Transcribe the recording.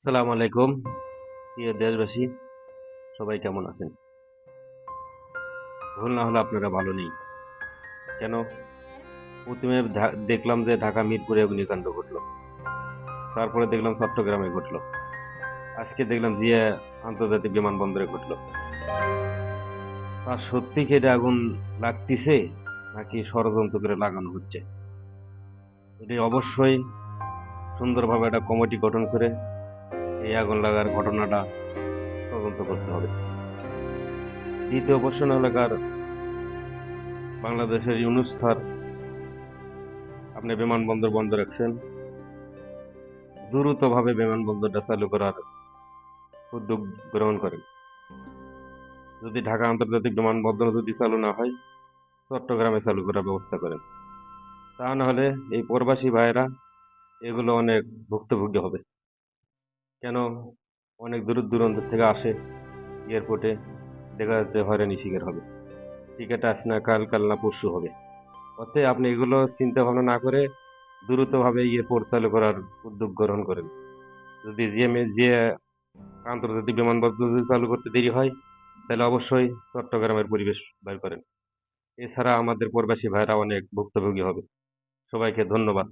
সালাম আলাইকুম, প্রিয় দেশবাসী। সবাই কেমন আছেন? ভুল না হলে আপনারা ভালো নেই। কেন? প্রথমে দেখলাম যে ঢাকা মিরপুরে অগ্নিকাণ্ড ঘটলো। তারপরে দেখলাম চট্টগ্রামে ঘটলো। আজকে দেখলাম জিয়া আন্তর্জাতিক বিমানবন্দরে ঘটলো। তা সত্যি কি এটা আগুন লাগতিছে নাকি ষড়যন্ত্র করে লাগানো হচ্ছে? এটি অবশ্যই সুন্দরভাবে একটা কমিটি গঠন করে এই আগুন লাগার ঘটনাটা তদন্ত করতে হবে। দ্বিতীয় প্রশ্ন এলাকার বাংলাদেশের ইউনূস স্যার, আপনি বিমানবন্দর বন্ধ রাখছেন, দ্রুতভাবে বিমানবন্দরটা চালু করার উদ্যোগ গ্রহণ করেন। যদি ঢাকা আন্তর্জাতিক বিমানবন্দর যদি চালু না হয়, চট্টগ্রামে চালু করার ব্যবস্থা করেন। তা না হলে এই প্রবাসী ভাইয়েরা এগুলো অনেক ভুক্তভোগী হবে। কেন? অনেক দূর দূরান্ত থেকে আসে এয়ারপোর্টে, দেখা যাচ্ছে হয়রানি শিকার হবে। টিকিট আজ না কাল, কাল না পরশু হবে। অতএব আপনি এগুলো চিন্তা ভাবনা না করে দ্রুতভাবে এয়ারপোর্ট চালু করার উদ্যোগ গ্রহণ করেন। যদি যে আন্তর্জাতিক বিমানবন্দর যদি চালু করতে দেরি হয়, তাহলে অবশ্যই চট্টগ্রামের পরিবেশ বের করেন। এছাড়া আমাদের প্রবাসী ভাইরা অনেক ভুক্তভোগী হবে। সবাইকে ধন্যবাদ।